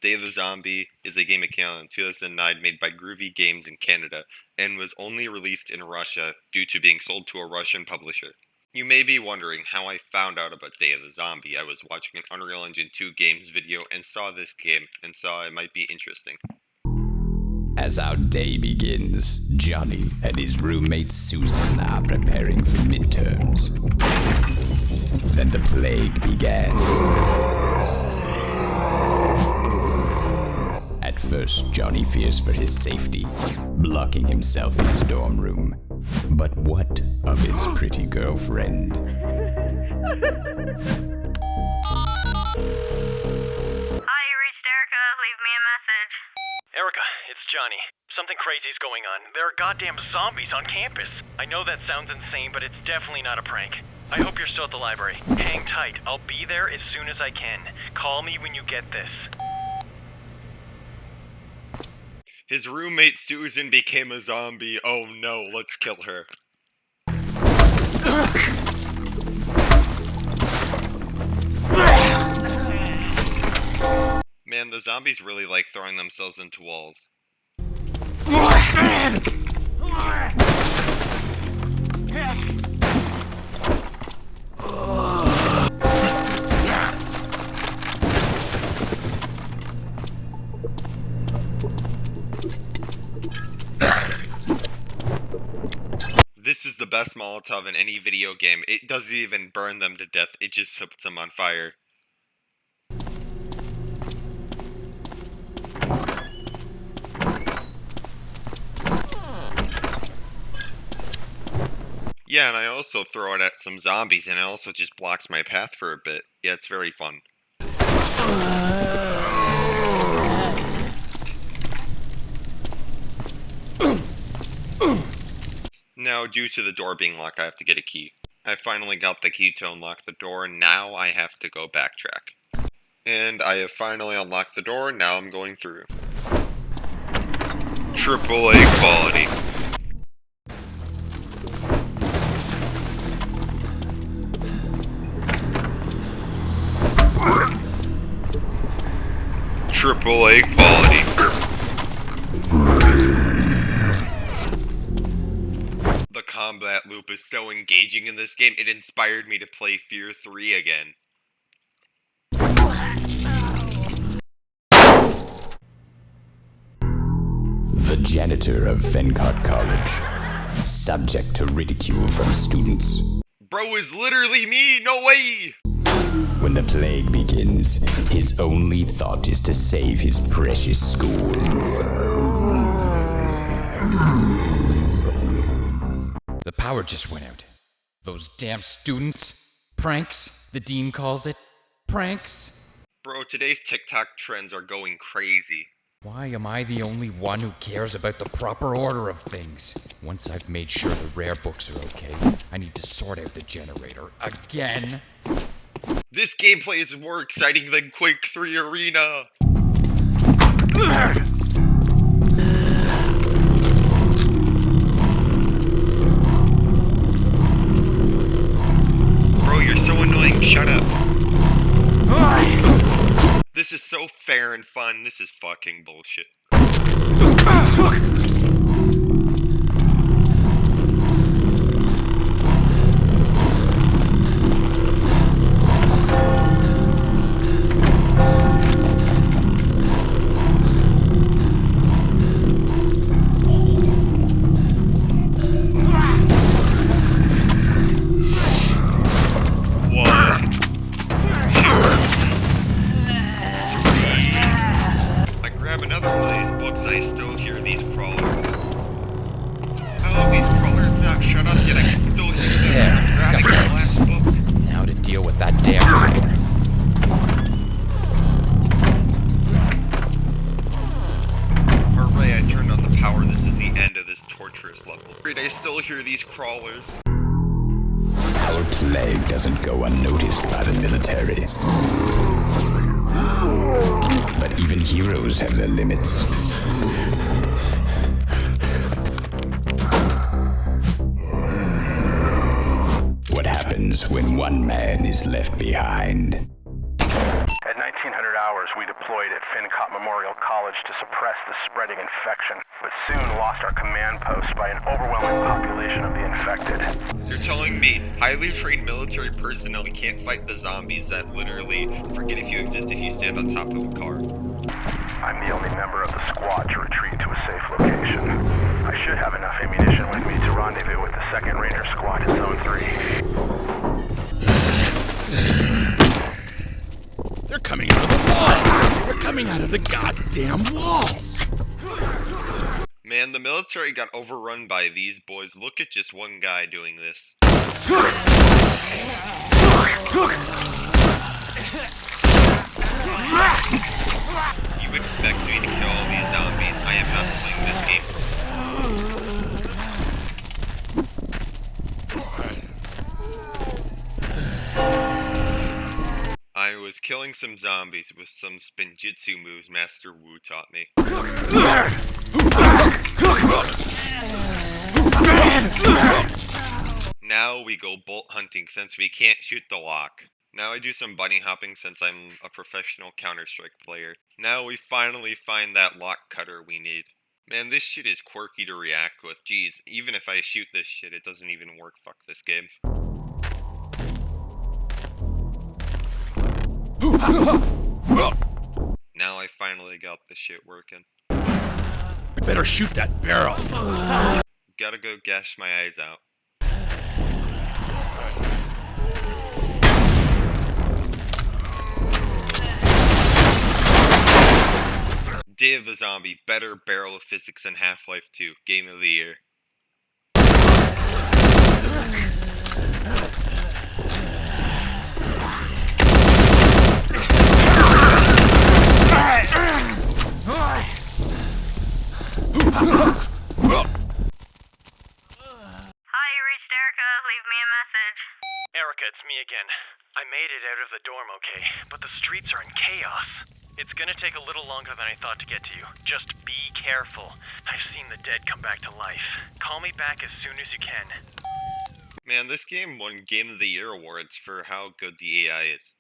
Day of the Zombie is a game that came out in 2009 made by Groovy Games in Canada and was only released in Russia due to being sold to a Russian publisher. You may be wondering how I found out about Day of the Zombie. I was watching an Unreal Engine 2 games video and saw this game and saw it might be interesting. As our day begins, Johnny and his roommate Susan are preparing for midterms. Then the plague began. At first, Johnny fears for his safety, blocking himself in his dorm room. But what of his pretty girlfriend? Hi, you reached Erica. Leave me a message. Erica, it's Johnny. Something crazy's going on. There are goddamn zombies on campus. I know that sounds insane, but it's definitely not a prank. I hope you're still at the library. Hang tight. I'll be there as soon as I can. Call me when you get this. His roommate Susan became a zombie. Oh no, let's kill her. Man, the zombies really like throwing themselves into walls. This is the best Molotov in any video game. It doesn't even burn them to death, it just puts them on fire. Yeah, and I also throw it at some zombies, and it also just blocks my path for a bit. Yeah, it's very fun. Now, due to the door being locked, I have to get a key. I finally got the key to unlock the door, now I have to go backtrack. And I have finally unlocked the door, now I'm going through. AAA quality. AAA quality. The combat loop is so engaging in this game, it inspired me to play Fear 3 again. The janitor of Fencott College, subject to ridicule from students. Bro is literally me, no way! When the plague begins, his only thought is to save his precious school. The power just went out. Those damn students. Pranks, the dean calls it. Pranks. Bro, today's TikTok trends are going crazy. Why am I the only one who cares about the proper order of things? Once I've made sure the rare books are okay, I need to sort out the generator again. This gameplay is more exciting than Quake 3 Arena! Bro, you're so annoying, shut up. This is so fair and fun, this is fucking bullshit. Another one of these books, I still hear these crawlers. How have these crawlers not shut up yet? I can still hear them. There, I'm grabbing the last book. Now to deal with that damn door. Hooray, I turned on the power. This is the end of this torturous level. Great, I still hear these crawlers. Our plague doesn't go unnoticed by the military. But even heroes have their limits. What happens when one man is left behind? At 1900 hours, we deploy deployed at Fincott Memorial College to suppress the spreading infection, but soon lost our command post by an overwhelming population of the infected. You're telling me highly trained military personnel can't fight the zombies that literally forget if you exist if you stand on top of a car? I'm the only member of the squad to retreat to a safe location. I should have enough ammunition with me to rendezvous with the 2nd Ranger Squad in Zone 3. They're coming out of the walls! They're coming out of the goddamn walls! Man, the military got overrun by these boys. Look at just one guy doing this. You expect me to kill all these zombies? I am not playing this game. I was killing some zombies with some spinjitzu moves Master Wu taught me. Now we go bolt hunting since we can't shoot the lock. Now I do some bunny hopping since I'm a professional Counter-Strike player. Now we finally find that lock cutter we need. Man, this shit is quirky to react with. Jeez, even if I shoot this shit, it doesn't even work. Fuck this game. Now I finally got this shit working. I better shoot that barrel. Gotta go gash my eyes out. Day of the Zombie, better barrel of physics than Half-Life 2, Game of the Year. Hi, you reached Erica. Leave me a message. Erica, it's me again. I made it out of the dorm okay, but the streets are in chaos. It's gonna take a little longer than I thought to get to you. Just be careful. I've seen the dead come back to life. Call me back as soon as you can. Man, this game won Game of the Year awards for how good the AI is.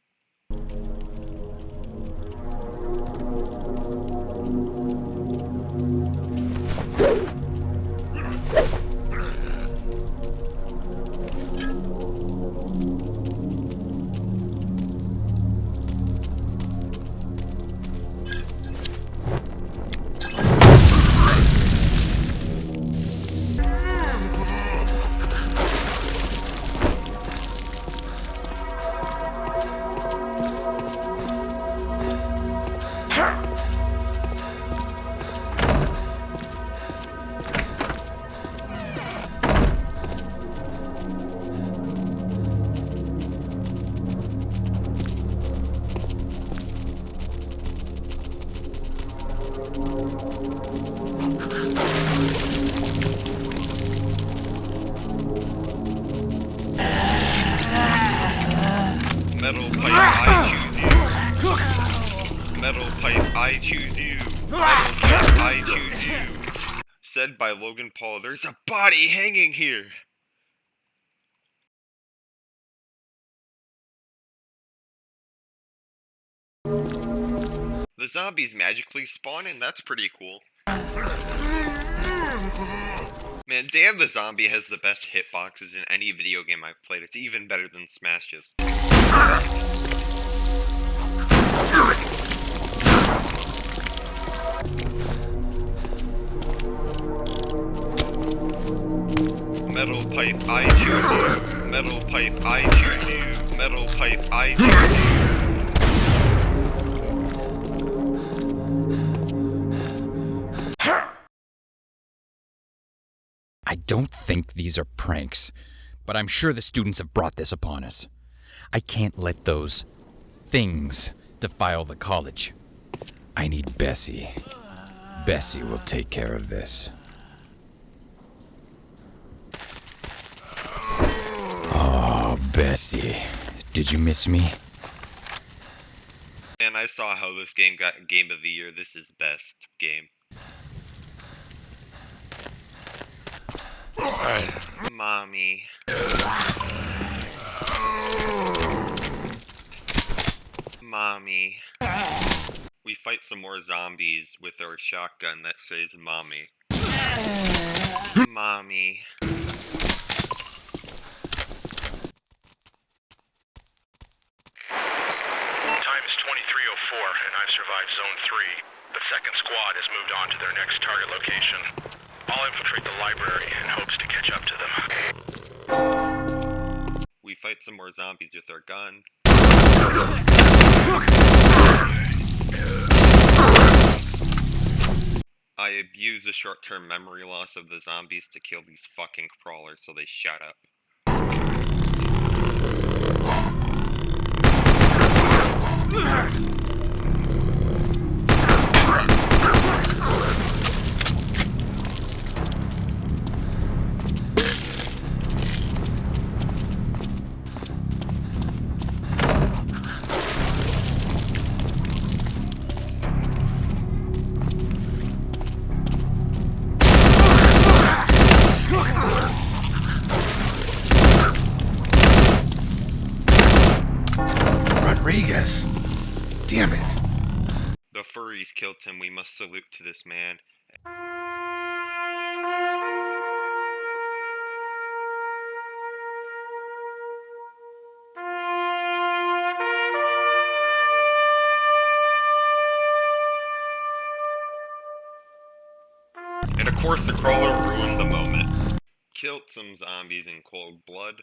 Metal pipe, I choose you. Metal pipe, I choose you. Metal pipe, I choose you. Said by Logan Paul, there's a body hanging here. The zombies magically spawn in, that's pretty cool. Man, damn, the Zombie has the best hitboxes in any video game I've played. It's even better than Smash's. Metal pipe, I choose you. Metal pipe, I choose you. Metal pipe, I choose you. I don't think these are pranks, but I'm sure the students have brought this upon us. I can't let those things defile the college. I need Bessie. Bessie will take care of this. Oh, Bessie. Did you miss me? And I saw how this game got Game of the Year. This is best game. Mommy. Mommy. We fight some more zombies with our shotgun that says Mommy. Mommy. Time is 23:04, and I've survived Zone 3. The second squad has moved on to their next target location. I'll infiltrate the library in hopes to catch up to them. We fight some more zombies with our gun. I abuse the short-term memory loss of the zombies to kill these fucking crawlers so they shut up. Rodriguez. Damn it. The furries killed him. We must salute to this man. And of course the crawler ruined the moment. Killed some zombies in cold blood.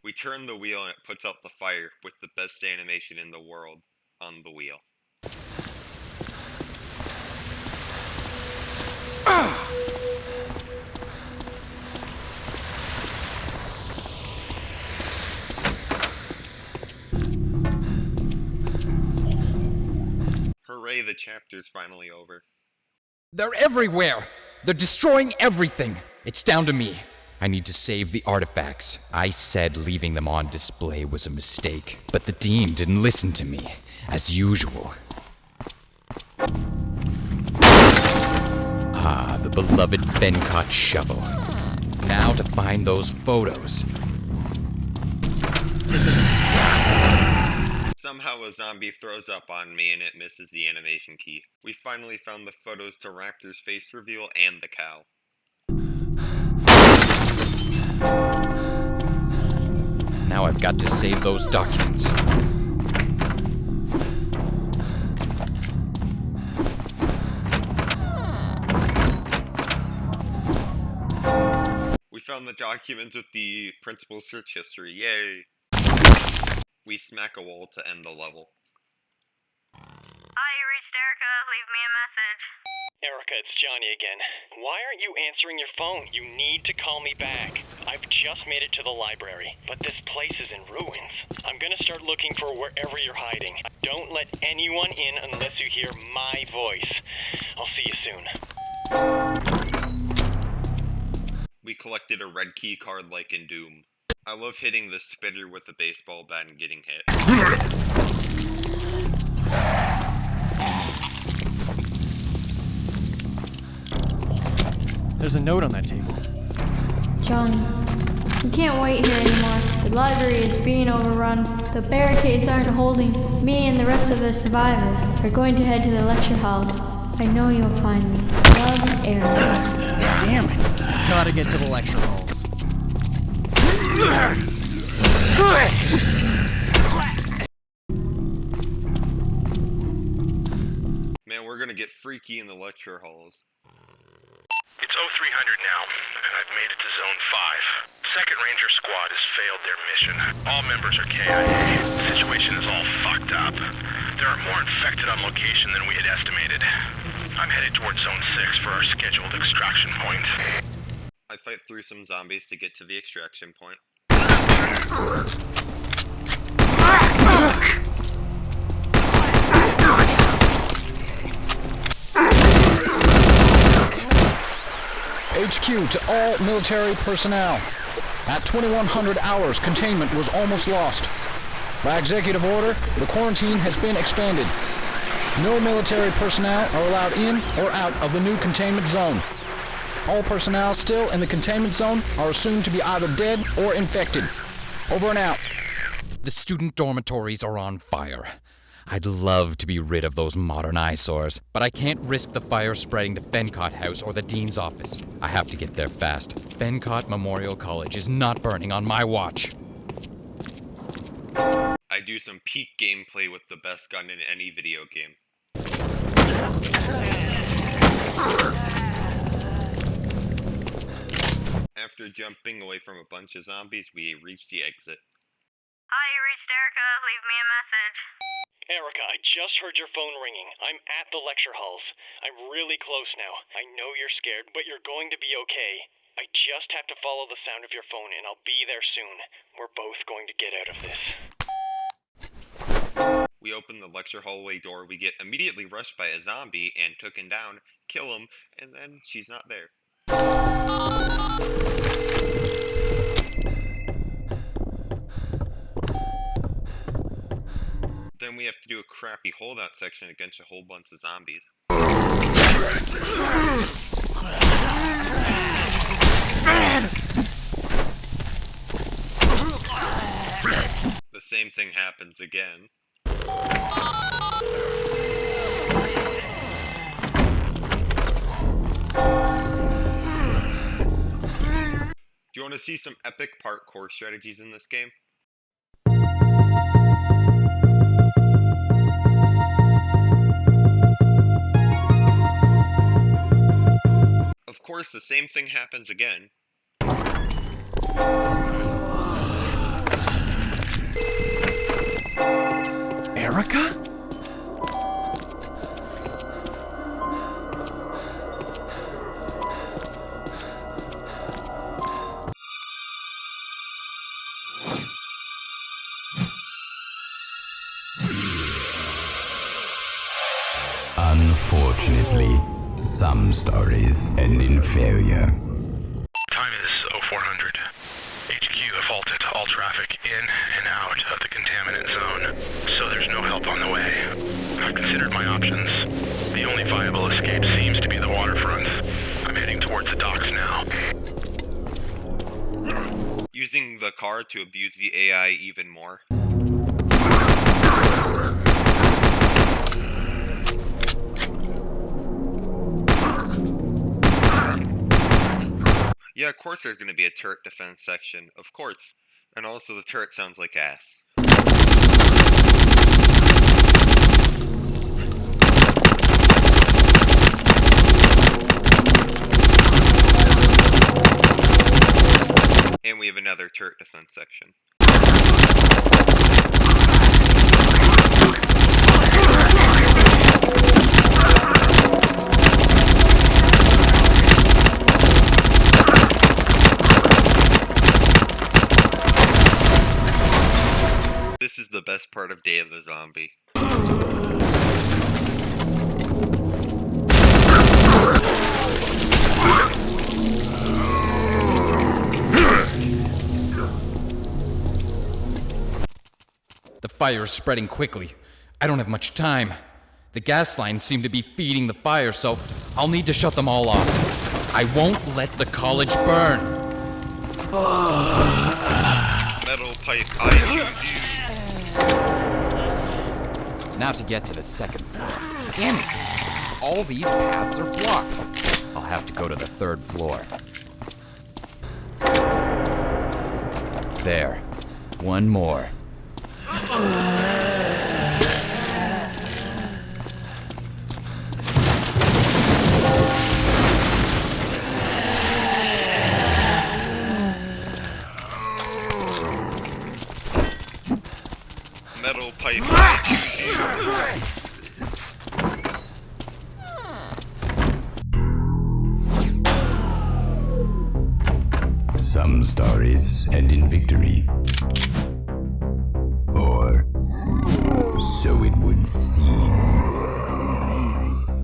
We turn the wheel and it puts out the fire with the best animation in the world on the wheel. Hooray, the chapter's finally over. They're everywhere! They're destroying everything! It's down to me. I need to save the artifacts. I said leaving them on display was a mistake, but the Dean didn't listen to me, as usual. Ah, the beloved Fencott shovel. Now to find those photos. Somehow a zombie throws up on me and it misses the animation key. We finally found the photos to Raptor's face reveal and the cow. Now I've got to save those documents. We found the documents with the principal's search history, yay! We smack a wall to end the level. Hi, you reached Erica. Leave me a message. Erica, it's Johnny again. Why aren't you answering your phone? You need to call me back. I've just made it to the library, but this place is in ruins. I'm gonna start looking for wherever you're hiding. Don't let anyone in unless you hear my voice. I'll see you soon. We collected a red key card like in Doom. I love hitting the spitter with a baseball bat and getting hit. There's a note on that table. Johnny, we can't wait here anymore. The library is being overrun. The barricades aren't holding. Me and the rest of the survivors are going to head to the lecture halls. I know you'll find me. Love, Erica. Damn it. Gotta get to the lecture halls. Man, we're gonna get freaky in the lecture halls. It's 0300 now, and I've made it to Zone 5. Second Ranger Squad has failed their mission. All members are KIA. The situation is all fucked up. There are more infected on location than we had estimated. I'm headed towards Zone 6 for our scheduled extraction point. I fight through some zombies to get to the extraction point. HQ to all military personnel. At 2100 hours, containment was almost lost. By executive order, the quarantine has been expanded. No military personnel are allowed in or out of the new containment zone. All personnel still in the containment zone are assumed to be either dead or infected. Over and out. The student dormitories are on fire. I'd love to be rid of those modern eyesores, but I can't risk the fire spreading to Fencott House or the dean's office. I have to get there fast. Fencott Memorial College is not burning on my watch. I do some peak gameplay with the best gun in any video game. After jumping away from a bunch of zombies, we reach the exit. Hi, you reached Erica. Leave me a message. Erica, I just heard your phone ringing. I'm at the lecture halls. I'm really close now. I know you're scared, but you're going to be okay. I just have to follow the sound of your phone, and I'll be there soon. We're both going to get out of this. We open the lecture hallway door, we get immediately rushed by a zombie and taken down, kill him, and then she's not there. Then we have to do a crappy holdout section against a whole bunch of zombies. The same thing happens again. Do you want to see some epic parkour strategies in this game? Of course, the same thing happens again. Erica? Unfortunately, some stories end in failure. Time is 0400. HQ have halted all traffic in and out of the contaminant zone, so there's no help on the way. I've considered my options. The only viable escape seems to be the waterfront. I'm heading towards the docks now. Using the car to abuse the AI even more. Yeah, of course there's going to be a turret defense section, of course. And also the turret sounds like ass. And we have another turret defense section. This is the best part of Day of the Zombie. The fire is spreading quickly. I don't have much time. The gas lines seem to be feeding the fire, so I'll need to shut them all off. I won't let the college burn. Metal pipe, I choose you. Now to get to the second floor. Damn it! All these paths are blocked. I'll have to go to the third floor. There. One more. Metal pipe, I choose you. Some stories end in victory. Or so it would seem. 0538.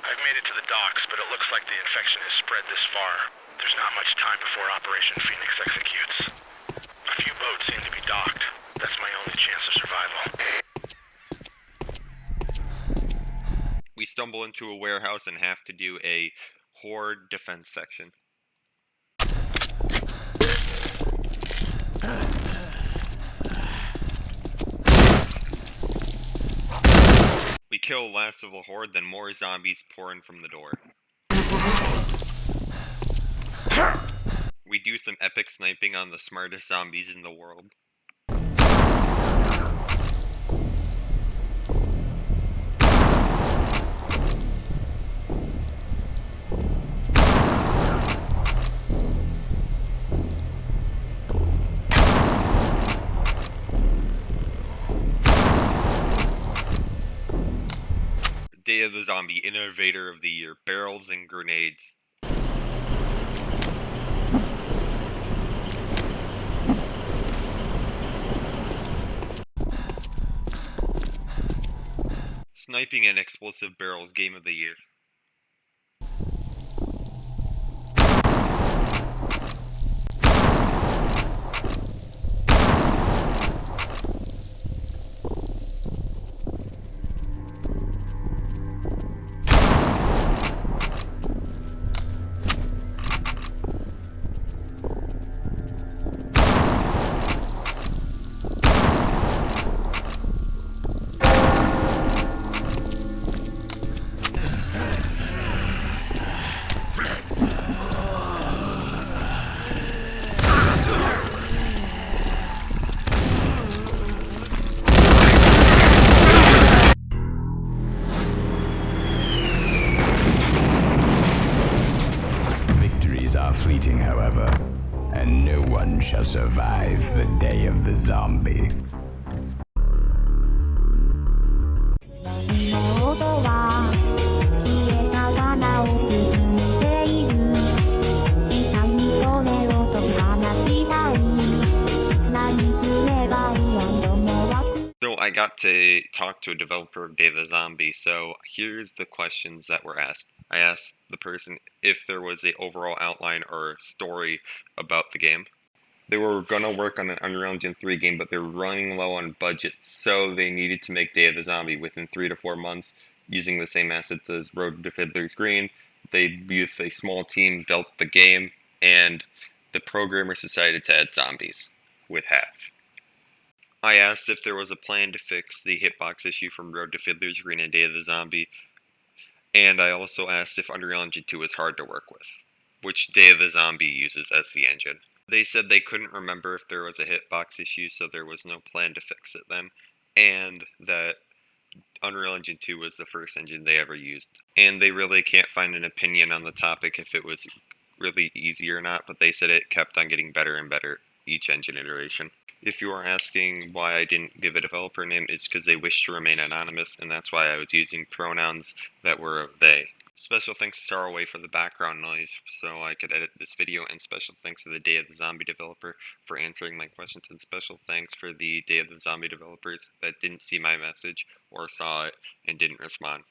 I've made it to the docks, but it looks like the infection has spread this far. There's not much time before Operation Phoenix executes. A few boats seem to be docked. That's my only chance of survival. We stumble into a warehouse and have to do a horde defense section. We kill last of the horde, then more zombies pour in from the door. We do some epic sniping on the smartest zombies in the world. Day of the Zombie Innovator of the Year, barrels and grenades. Sniping and explosive barrels, game of the year. Fleeting, however, and no one shall survive the day of the zombie. So I got to talk to a developer of Day of the Zombie, so here's the questions that were asked. I asked the person if there was an overall outline or story about the game. They were going to work on an Unreal Engine 3 game, but they were running low on budget, so they needed to make Day of the Zombie within 3 to 4 months using the same assets as Road to Fiddler's Green. They, with a small team, built the game, and the programmers decided to add zombies with hats. I asked if there was a plan to fix the hitbox issue from Road to Fiddler's Green and Day of the Zombie, and I also asked if Unreal Engine 2 is hard to work with, which Day of the Zombie uses as the engine. They said they couldn't remember if there was a hitbox issue, so there was no plan to fix it then, and that Unreal Engine 2 was the first engine they ever used. And they really can't find an opinion on the topic if it was really easy or not, but they said it kept on getting better and better each engine iteration. If you are asking why I didn't give a developer name, it's because they wish to remain anonymous, and that's why I was using pronouns that were they. Special thanks to Starway for the background noise so I could edit this video, and special thanks to the Day of the Zombie developer for answering my questions, and special thanks for the Day of the Zombie developers that didn't see my message or saw it and didn't respond.